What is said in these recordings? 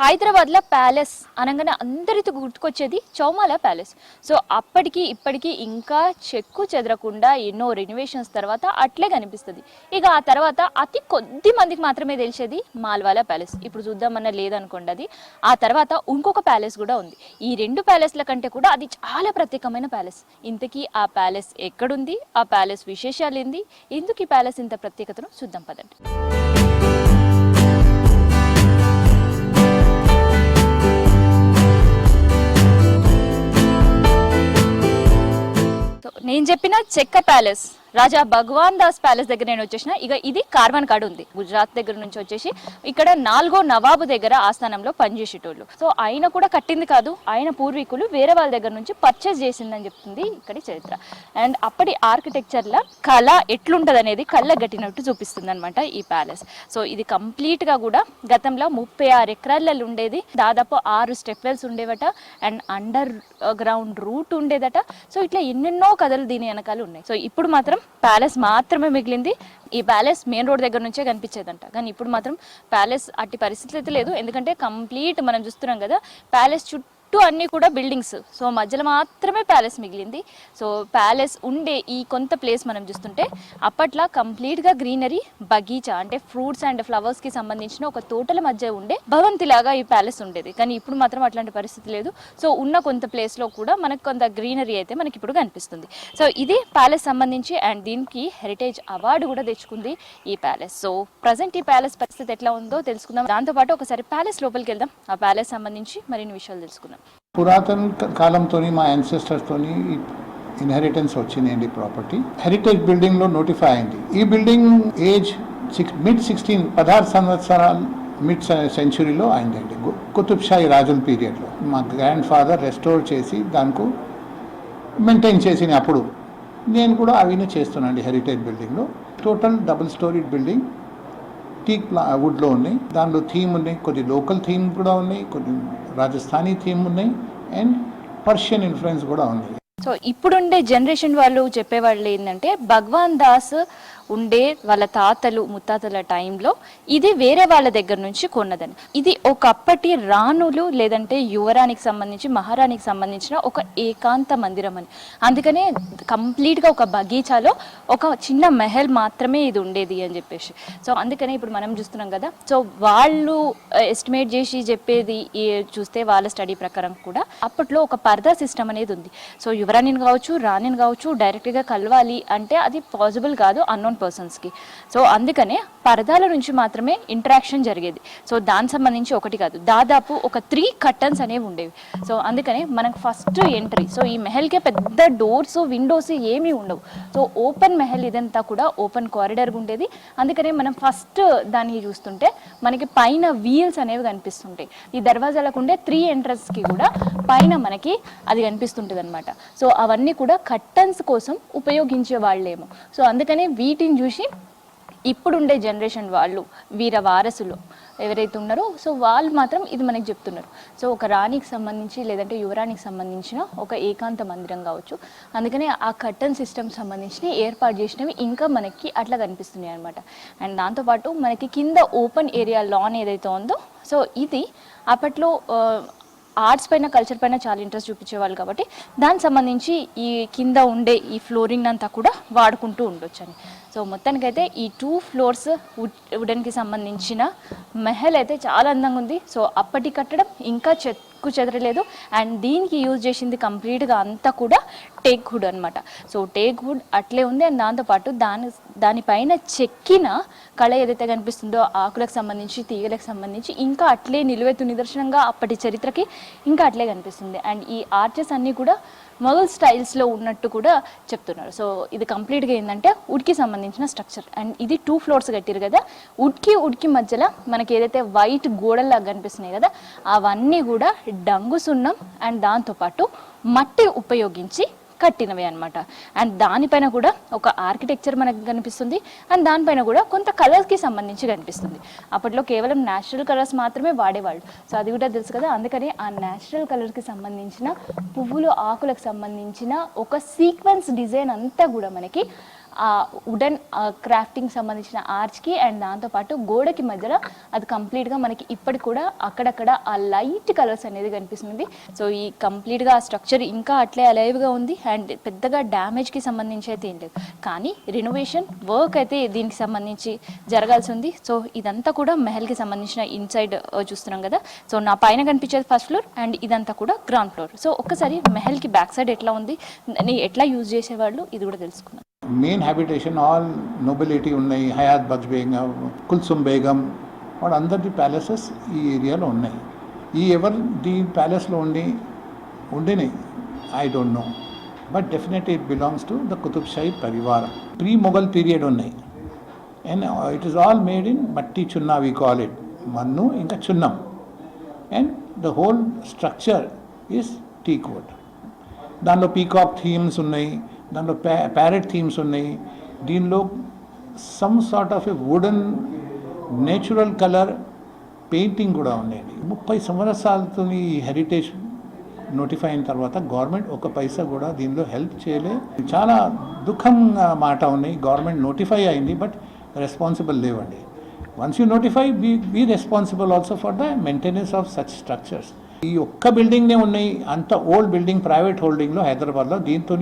హైదరాబాద్లో ప్యాలెస్ అనగానే అందరితో గుర్తుకొచ్చేది చౌమాల ప్యాలెస్. సో అప్పటికి ఇప్పటికీ ఇంకా చెక్కు చెదరకుండా ఎన్నో రెనోవేషన్స్ తర్వాత అట్లే కనిపిస్తుంది. ఇక ఆ తర్వాత అతి కొద్ది మందికి మాత్రమే తెలిసేది మాల్వాలా ప్యాలెస్. ఇప్పుడు చూద్దామన్నా లేదనుకోండి అది. ఆ తర్వాత ఇంకొక ప్యాలెస్ కూడా ఉంది. ఈ రెండు ప్యాలెస్ల కంటే కూడా అది చాలా ప్రత్యేకమైన ప్యాలెస్. ఇంతకీ ఆ ప్యాలెస్ ఎక్కడుంది, ఆ ప్యాలెస్ విశేషాలు ఏంది, ఎందుకు ఈ ప్యాలెస్ ఇంత ప్రత్యేకతను చూద్దాం పదండి. నేను చెప్పిన చెక్క ప్యాలెస్ రాజా భగవాన్ దాస్ ప్యాలెస్ దగ్గర నేను వచ్చేసిన. ఇక ఇది కార్వన్ కాడ ఉంది, గుజరాత్ దగ్గర నుంచి వచ్చేసి ఇక్కడ 4వ నవాబు దగ్గర ఆస్థానంలో పనిచేసేటోళ్ళు. సో ఆయన కూడా కట్టింది కాదు, ఆయన పూర్వీకులు వేరే వాళ్ళ దగ్గర నుంచి పర్చేస్ చేసిందని చెప్తుంది ఇక్కడి చరిత్ర. అండ్ అప్పటి ఆర్కిటెక్చర్ల కళ ఎట్లుంటది అనేది కళ్ళ గట్టినట్టు చూపిస్తుంది అనమాట ఈ ప్యాలెస్. సో ఇది కంప్లీట్ గా కూడా గతంలో 36 ఎకరాలలో ఉండేది. దాదాపు 6 స్టెప్వెల్స్ ఉండేవట అండ్ అండర్ గ్రౌండ్ రూట్ ఉండేదట. సో ఇట్లా ఎన్నెన్నో కథలు దీని వెనకాల ఉన్నాయి. సో ఇప్పుడు మాత్రం ప్యాలెస్ మాత్రమే మిగిలింది. ఈ ప్యాలెస్ మెయిన్ రోడ్ దగ్గర నుంచే కనిపించేదంట, కానీ ఇప్పుడు మాత్రం ప్యాలెస్ అట్టి పరిస్థితి అయితే లేదు. ఎందుకంటే కంప్లీట్ మనం చూస్తున్నాం కదా, ప్యాలెస్ చుట్టూ అన్నీ కూడా బిల్డింగ్స్. సో మధ్యలో మాత్రమే ప్యాలెస్ మిగిలింది. సో ప్యాలెస్ ఉండే ఈ కొంత ప్లేస్ మనం చూస్తుంటే అప్పట్లో కంప్లీట్గా గ్రీనరీ, బగీచా అంటే ఫ్రూట్స్ అండ్ ఫ్లవర్స్కి సంబంధించిన ఒక తోటల మధ్య ఉండే భవంతిలాగా ఈ ప్యాలెస్ ఉండేది. కానీ ఇప్పుడు మాత్రం అట్లాంటి పరిస్థితి లేదు. సో ఉన్న కొంత ప్లేస్లో కూడా మనకు కొంత గ్రీనరీ అయితే మనకి ఇప్పుడు కనిపిస్తుంది. సో ఇది ప్యాలెస్ సంబంధించి అండ్ దీనికి హెరిటేజ్ అవార్డు కూడా తెచ్చుకుంది ఈ ప్యాలెస్. సో ప్రజెంట్ ఈ ప్యాలెస్ పరిస్థితి ఎట్లా ఉందో తెలుసుకుందాం. దాంతోపాటు ఒకసారి ప్యాలెస్ లోపలికి వెళ్దాం, ఆ ప్యాలెస్ సంబంధించి మరిన్ని విషయాలు తెలుసుకుందాం. పురాతన కాలంతో మా యాన్సెస్టర్స్తో ఇన్హెరిటెన్స్ వచ్చిందండి ప్రాపర్టీ. హెరిటేజ్ బిల్డింగ్లో నోటిఫై అయింది. ఈ బిల్డింగ్ ఏజ్ మిడ్ 16 సంవత్సరాలు మిడ్ సెంచురీలో అయిందండి. కుతుబ్షాహీ రాజుల పీరియడ్లో మా గ్రాండ్ ఫాదర్ రెస్టోర్ చేసి దానికి మెయింటైన్ చేసిన అప్పుడు నేను కూడా అవినే చేస్తున్నానండి. హెరిటేజ్ బిల్డింగ్లో total double storied building, teak వుడ్లో ఉన్నాయి. దానిలో థీమ్ ఉన్నాయి, కొన్ని లోకల్ థీమ్ కూడా ఉన్నాయి, కొన్ని రాజస్థానీ థీమ్ ఉన్నాయి అండ్ పర్షియన్ ఇన్ఫ్లుయెన్స్ కూడా ఉంది. సో ఇప్పుడుండే జనరేషన్ వాళ్ళు చెప్పేవాళ్ళు ఏంటంటే భగవాన్ దాస్ ఉండే వాళ్ళ తాతలు ముత్తాతల టైంలో ఇది వేరే వాళ్ళ దగ్గర నుంచి కొన్నదని. ఇది ఒకప్పటి రాణులు లేదంటే యువరానికి సంబంధించి మహారాణికి సంబంధించిన ఒక ఏకాంత మందిరం అని. అందుకనే కంప్లీట్గా ఒక బగీచాలో ఒక చిన్న మెహల్ మాత్రమే ఇది ఉండేది అని చెప్పేసి. సో అందుకనే ఇప్పుడు మనం చూస్తున్నాం కదా. సో వాళ్ళు ఎస్టిమేట్ చేసి చెప్పేది చూస్తే వాళ్ళ స్టడీ ప్రకారం కూడా అప్పట్లో ఒక పర్దా సిస్టమ్ అనేది ఉంది. సో యువరాణిని కావచ్చు, రాణిని కావచ్చు డైరెక్ట్గా కలవాలి అంటే అది పాసిబుల్ కాదు అన్నోన్ పర్సన్స్కి. సో అందుకనే పరదాల నుంచి మాత్రమే ఇంటరాక్షన్ జరిగేది. సో దానికి సంబంధించి ఒకటి కాదు, దాదాపు ఒక 3 కర్టన్స్ అనేవి ఉండేవి. సో అందుకనే మనకు ఫస్ట్ ఎంట్రీ, సో ఈ మెహల్కే పెద్ద డోర్స్ విండోస్ ఏమీ ఉండవు. సో ఓపెన్ మెహల్, ఇదంతా కూడా ఓపెన్ కారిడార్ ఉండేది. అందుకనే మనం ఫస్ట్ దాన్ని చూస్తుంటే మనకి పైన వీల్స్ అనేవి కనిపిస్తుంటాయి. ఈ దర్వాజాలకు ఉండే 3 ఎంట్రన్స్కి కూడా పైన మనకి అది కనిపిస్తుంటుంది అనమాట. సో అవన్నీ కూడా కర్టన్స్ కోసం ఉపయోగించే వాళ్ళేమో. సో అందుకనే వీటిని చూసి ఇప్పుడుండే జనరేషన్ వాళ్ళు, వీర వారసులు ఎవరైతే ఉన్నారో సో వాళ్ళు మాత్రం ఇది మనకి చెప్తున్నారు. సో ఒక రాణికి సంబంధించి లేదంటే యువరానికి సంబంధించిన ఒక ఏకాంత మందిరం కావచ్చు. అందుకనే ఆ కర్టన్ సిస్టమ్ సంబంధించిన ఏర్పాటు చేసినవి ఇంకా మనకి అట్లా కనిపిస్తున్నాయి అనమాట. అండ్ దాంతోపాటు మనకి కింద ఓపెన్ ఏరియా లాన్ ఏదైతే ఉందో, సో ఇది అప్పట్లో ఆర్ట్స్ పైన, కల్చర్ పైన చాలా ఇంట్రెస్ట్ చూపించేవాళ్ళు కాబట్టి దానికి సంబంధించి ఈ కింద ఉండే ఈ ఫ్లోరింగ్ అంతా కూడా వాడుకుంటూ ఉండొచ్చు అని. సో మొత్తానికైతే ఈ 2 ఫ్లోర్స్ వుడెన్కి సంబంధించిన మెహల్ అయితే చాలా అందంగా ఉంది. సో అప్పటి కట్టడం ఇంకా చెక్కు చెదరలేదు. అండ్ దీనికి యూజ్ చేసింది కంప్లీట్గా అంతా కూడా టేక్ వుడ్ అనమాట. సో టేక్ వుడ్ అట్లే ఉంది. అండ్ దాంతోపాటు దానిపైన చెక్కిన కళ ఏదైతే కనిపిస్తుందో ఆకులకు సంబంధించి, తీగలకు సంబంధించి ఇంకా అట్లే నిలువెత్తు నిదర్శనంగా అప్పటి చరిత్రకి ఇంకా అట్లే కనిపిస్తుంది. అండ్ ఈ ఆర్చెస్ అన్నీ కూడా మొఘల్ స్టైల్స్లో ఉన్నట్టు కూడా చెప్తున్నారు. సో ఇది కంప్లీట్గా ఏంటంటే వుడ్కి సంబంధించిన స్ట్రక్చర్. అండ్ ఇది 2 ఫ్లోర్స్ కట్టారు కదా. వుడ్కి మధ్యలో మనకి ఏదైతే వైట్ గోడల్లాగా కనిపిస్తున్నాయి కదా, అవన్నీ కూడా డంగు సున్నం అండ్ దాంతోపాటు మట్టి ఉపయోగించి కట్టినవి అనమాట. అండ్ దానిపైన కూడా ఒక ఆర్కిటెక్చర్ మనకు కనిపిస్తుంది. అండ్ దానిపైన కూడా కొంత కలర్స్కి సంబంధించి కనిపిస్తుంది. అప్పట్లో కేవలం న్యాచురల్ కలర్స్ మాత్రమే వాడేవాళ్ళు. సో అది కూడా తెలుసు కదా. అందుకని ఆ న్యాచురల్ కలర్కి సంబంధించిన పువ్వులు, ఆకులకు సంబంధించిన ఒక సీక్వెన్స్ డిజైన్ అంతా కూడా మనకి ఆ వుడెన్ క్రాఫ్టింగ్ సంబంధించిన ఆర్చ్కి అండ్ దాంతోపాటు గోడకి మధ్యలో అది కంప్లీట్గా మనకి ఇప్పటికి కూడా అక్కడక్కడ ఆ లైట్ కలర్స్ అనేది కనిపిస్తుంది. సో ఈ కంప్లీట్గా ఆ స్ట్రక్చర్ ఇంకా అట్లే అలైవ్గా ఉంది అండ్ పెద్దగా డ్యామేజ్కి సంబంధించి అయితే ఏం లేదు. కానీ రెనోవేషన్ వర్క్ అయితే దీనికి సంబంధించి జరగాల్సి ఉంది. సో ఇదంతా కూడా మెహల్కి సంబంధించిన ఇన్సైడ్ చూస్తున్నాం కదా. సో నా పైన కనిపించేది ఫస్ట్ ఫ్లోర్ అండ్ ఇదంతా కూడా గ్రౌండ్ ఫ్లోర్. సో ఒక్కసారి మెహల్కి బ్యాక్ సైడ్ ఎట్లా ఉంది, ఎట్లా యూజ్ చేసేవాళ్ళు ఇది కూడా తెలుసుకుందాం. మెయిన్ హ్యాబిటేషన్ ఆల్ నోబిలిటీ ఉన్నాయి. హయాత్ బగ్స్ బేగం, కుల్సుమ్ బేగం వాళ్ళందరిది ప్యాలెసెస్ ఈ ఏరియాలో ఉన్నాయి. ఈ ఎవరిది ప్యాలెస్లో ఉండినాయి I don't know, but definitely it belongs to the Qutb Shahi పరివార్. ప్రీ మొఘల్ పీరియడ్ ఉన్నాయి and it is all made in మట్టి చున్నా, వీ కాల్ ఇట్ మన్ను ఇంకా చున్నం. And the whole structure is teak wood. దానిలో పీకాక్ థీమ్స్ ఉన్నాయి, దాంట్లో ప్యారెట్ థీమ్స్ ఉన్నాయి. దీనిలో some sort of a wooden natural colour painting కూడా ఉన్నాయండి. 30 సంవత్సరాలతో ఈ హెరిటేజ్ నోటిఫై అయిన తర్వాత గవర్నమెంట్ ఒక పైసా కూడా దీనిలో హెల్ప్ చేయలే. చాలా దుఃఖం మాట ఉన్నాయి. గవర్నమెంట్ నోటిఫై అయింది బట్ రెస్పాన్సిబుల్ లేవండి. Once you notify be responsible also for the maintenance of such structures. ఈ ఒక్క బిల్డింగ్నే ఉన్నాయి, అంత ఓల్డ్ బిల్డింగ్ ప్రైవేట్ హోల్డింగ్లో హైదరాబాద్లో. దీంతో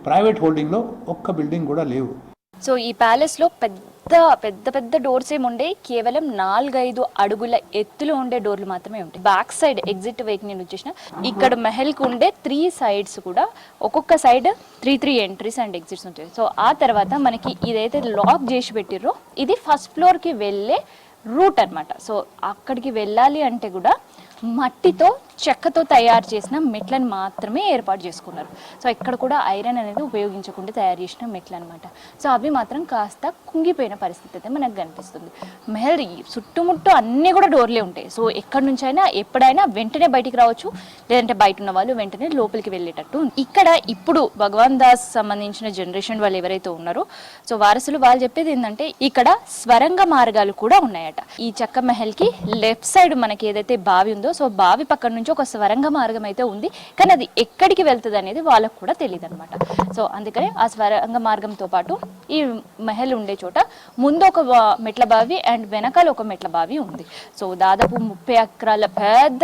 ప్రైవేట్ హోల్డింగ్లో ఒక్క బిల్డింగ్ కూడా లేవు. సో ఈ ప్యాలెస్లో పెద్ద పెద్ద పెద్ద డోర్స్ ఏమి ఉండే, కేవలం 4-5 అడుగుల ఎత్తులో ఉండే డోర్లు మాత్రమే ఉంటాయి. బ్యాక్ సైడ్ ఎగ్జిట్ వైపు నేను వచ్చేసిన ఇక్కడ మెహల్కి ఉండే 3 సైడ్స్ కూడా ఒక్కొక్క సైడ్ 3 ఎంట్రీస్ అండ్ ఎగ్జిట్స్ ఉంటాయి. సో ఆ తర్వాత మనకి ఇదైతే లాక్ చేసి పెట్టిర్రో ఇది ఫస్ట్ ఫ్లోర్కి వెళ్ళే రూట్ అనమాట. సో అక్కడికి వెళ్ళాలి అంటే కూడా మట్టితో చెక్కతో తయారు చేసిన మెట్లను మాత్రమే ఏర్పాటు చేసుకున్నారు. సో ఇక్కడ కూడా ఐరన్ అనేది ఉపయోగించకుండా తయారు చేసిన మెట్లు అనమాట. సో అవి మాత్రం కాస్త కుంగిపోయిన పరిస్థితి అయితే మనకు కనిపిస్తుంది. మెహల్ చుట్టుముట్టు అన్నీ కూడా డోర్లే ఉంటాయి. సో ఎక్కడి నుంచైనా ఎప్పుడైనా వెంటనే బయటికి రావచ్చు, లేదంటే బయట ఉన్న వాళ్ళు వెంటనే లోపలికి వెళ్ళేటట్టు. ఇక్కడ ఇప్పుడు భగవాన్ దాస్ సంబంధించిన జనరేషన్ వాళ్ళు ఎవరైతే ఉన్నారో సో వారసులు వాళ్ళు చెప్పేది ఏంటంటే ఇక్కడ స్వరంగ మార్గాలు కూడా ఉన్నాయట. ఈ చెక్క మెహల్కి లెఫ్ట్ సైడ్ మనకి ఏదైతే బావి ఉందో సో బావి పక్కన నుంచి ఒక స్వరంగ మార్గం అయితే ఉంది, కానీ అది ఎక్కడికి వెళ్తుంది అనేది వాళ్ళకు కూడా తెలియదు అనమాట. సో అందుకనే ఆ స్వరంగ మార్గంతో పాటు ఈ మెహల్ ఉండే చోట ముందు ఒక మెట్ల బావి అండ్ వెనకాల ఒక మెట్ల బావి ఉంది. సో దాదాపు 30 ఎకరాల పెద్ద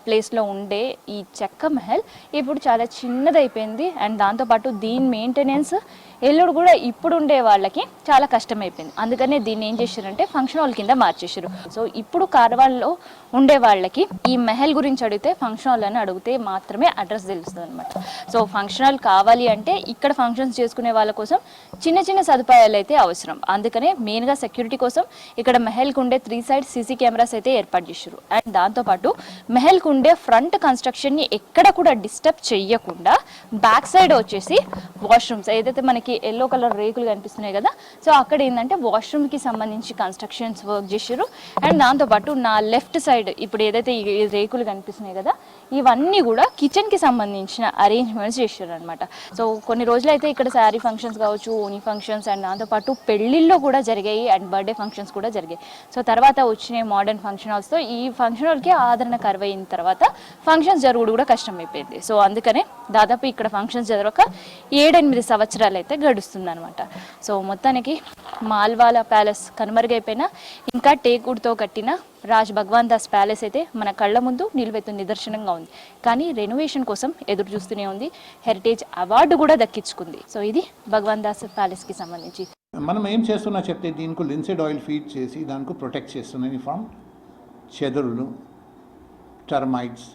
ప్లేస్లో ఉండే ఈ చెక్క మెహల్ ఇప్పుడు చాలా చిన్నదైపోయింది. అండ్ దాంతోపాటు దీని మెయింటెనెన్స్ ఎల్లుడు కూడా ఇప్పుడు ఉండే వాళ్ళకి చాలా కష్టమైపోయింది. అందుకనే దీన్ని ఏం చేశారంటే ఫంక్షన్ హాల్ కింద మార్చేసారు. సో ఇప్పుడు కార్వాల్లో ఉండే వాళ్ళకి ఈ మెహల్ గురించి అడిగితే ఫంక్షన్ హాల్ అని అడిగితే మాత్రమే అడ్రస్ తెలుస్తుంది అనమాట. సో ఫంక్షన్ హాల్ కావాలి అంటే ఇక్కడ ఫంక్షన్స్ చేసుకునే వాళ్ళ కోసం చిన్న చిన్న సదుపాయాలు అయితే అవసరం. అందుకనే మెయిన్గా సెక్యూరిటీ కోసం ఇక్కడ మెహల్కి ఉండే 3 సైడ్ సీసీ కెమెరాస్ అయితే ఏర్పాటు చేశారు. అండ్ దాంతోపాటు మెహల్కి ఉండే ఫ్రంట్ కన్స్ట్రక్షన్ని ఎక్కడ కూడా డిస్టర్బ్ చెయ్యకుండా బ్యాక్ సైడ్ వచ్చేసి వాష్రూమ్స్ ఏదైతే మనకి ఎల్లో కలర్ రేకులు కనిపిస్తున్నాయి కదా, సో అక్కడ ఏంటంటే వాష్రూమ్కి సంబంధించి కన్స్ట్రక్షన్స్ వర్క్ చేశారు. అండ్ దాంతోపాటు నా లెఫ్ట్ సైడ్ ఇప్పుడు ఏదైతే ఈ రేకులు కనిపిస్తున్నాయి కదా ఇవన్నీ కూడా కిచెన్కి సంబంధించిన అరేంజ్మెంట్స్ చేశారు అనమాట. సో కొన్ని రోజులు అయితే ఇక్కడ శారీ ఫంక్షన్స్ కావచ్చు, ఓనీ ఫంక్షన్స్ అండ్ దాంతోపాటు పెళ్ళిళ్ళు కూడా జరిగాయి అండ్ బర్త్డే ఫంక్షన్స్ కూడా జరిగాయి. సో తర్వాత వచ్చిన మోడర్న్ ఫంక్షన్ హాల్స్తో ఈ ఫంక్షన్ హాల్కి ఆదరణ కరువైన తర్వాత ఫంక్షన్స్ జరుగుడు కూడా కష్టమైపోయింది. సో అందుకనే దాదాపు ఇక్కడ ఫంక్షన్స్ జరగక 7-8 సంవత్సరాలు అయితే గడుస్తుంది అనమాట. సో మొత్తానికి మాల్వాలా ప్యాలెస్ కనుమరుగైపోయినా ఇంకా టేకుడ్తో కట్టిన రాజ్ భగవాన్ దాస్ ప్యాలెస్ అయితే మన కళ్ళ ముందు నిలువెత్తు నిదర్శనంగా ఉంది. కానీ రెనోవేషన్ కోసం ఎదురు చూస్తూనే ఉంది. హెరిటేజ్ అవార్డు కూడా దక్కించుకుంది. సో ఇది భగవాన్ దాస్ ప్యాలెస్కి సంబంధించి. మనం ఏం చేస్తున్నా చెప్తే దీనికి లిన్సెడ్ ఆయిల్ ఫీడ్ చేసి దానికి ప్రొటెక్ట్ చేస్తున్నాయి ఫ్రమ్ చెదరులు, టర్మైట్స్.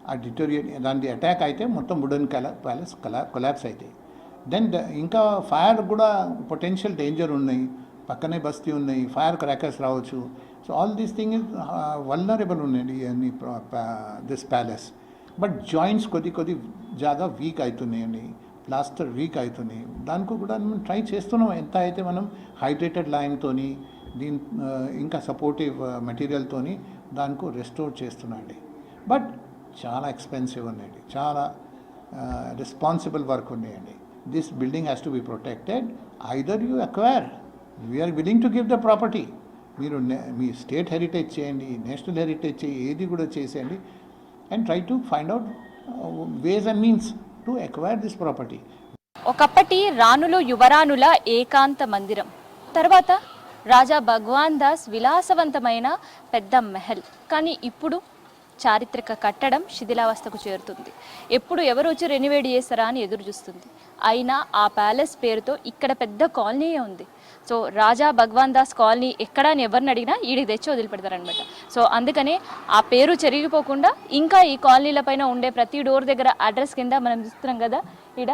ఆ డిటోరియేట్ దానికి అటాక్ అయితే మొత్తం వుడెన్ ప్యాలెస్ కొలాప్స్ అవుతాయి. దెన్ ఇంకా ఫైర్ కూడా పొటెన్షియల్ డేంజర్ ఉన్నాయి, పక్కనే బస్తీ ఉన్నాయి, ఫైర్ క్రాకర్స్ రావచ్చు. So all these thing is vulnerable ఉన్నాయండి దిస్ ప్యాలెస్. బట్ జాయింట్స్ కొద్ది జాగా వీక్ అవుతున్నాయండి, ప్లాస్టర్ వీక్ అవుతున్నాయి. దానికి కూడా మనం ట్రై చేస్తున్నాం. ఎంత అయితే మనం హైడ్రేటెడ్ లైమ్తోని ఇంకా సపోర్టివ్ మెటీరియల్తోని దానికి రెస్టోర్ చేస్తున్నాండి. బట్ చాలా ఎక్స్పెన్సివ్ ఉన్నాయండి, చాలా రెస్పాన్సిబుల్ వర్క్ ఉన్నాయండి. This building has to be protected. Either you acquire, we are willing to give the property. మీరు మీ స్టేట్ హెరిటేజ్ చేయండి, నేషనల్ హెరిటేజ్ చేయండి, ఏది కూడా చేసేయండి and try to find out ways and means to acquire this property. ఒకప్పటి రాణులు యువరాణుల ఏకాంత మందిరం, తర్వాత రాజా భగవాన్ దాస్ విలాసవంతమైన పెద్ద మెహల్. కానీ ఇప్పుడు చారిత్రక కట్టడం శిథిలావస్థకు చేరుతుంది. ఎప్పుడు ఎవరు వచ్చి రెనోవేట్ చేస్తారా అని ఎదురు చూస్తుంది. అయినా ఆ ప్యాలెస్ పేరుతో ఇక్కడ పెద్ద కాలనీయే ఉంది. సో రాజా భగవాన్ దాస్ కాలనీ ఎక్కడ అని ఎవరిని అడిగినా ఈడికి తెచ్చి వదిలిపెడతారనమాట. సో అందుకనే ఆ పేరు చెరిగిపోకుండా ఇంకా ఈ కాలనీల పైన ఉండే ప్రతి డోర్ దగ్గర అడ్రస్ కింద మనం చూస్తున్నాం కదా, ఈడ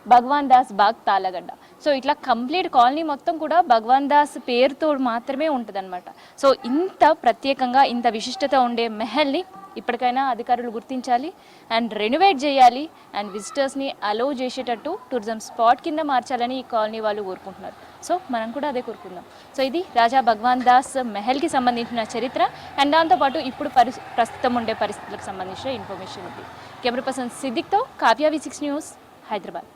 భగవాన్ దాస్ బాగ్ తాళగడ్డ. సో ఇట్లా కంప్లీట్ కాలనీ మొత్తం కూడా భగవాన్ దాస్ పేరుతో మాత్రమే ఉంటుందన్నమాట. సో ఇంత ప్రత్యేకంగా ఇంత విశిష్టత ఉండే మెహల్ని ఇప్పటికైనా అధికారులు గుర్తించాలి అండ్ రెనోవేట్ చేయాలి అండ్ విజిటర్స్ని అలౌ చేసేటట్టు టూరిజం స్పాట్ కింద మార్చాలని ఈ కాలనీ వాళ్ళు కోరుకుంటున్నారు. సో మనం కూడా అదే కోరుకుందాం. సో ఇది రాజా భగవాన్ దాస్ మెహల్కి సంబంధించిన చరిత్ర అండ్ దాంతోపాటు ఇప్పుడు ప్రస్తుతం ఉండే పరిస్థితులకు సంబంధించిన ఇన్ఫర్మేషన్ ఉంది. కెమెరా పర్సన్ సిద్దిక్తో కావ్య V6 న్యూస్, హైదరాబాద్.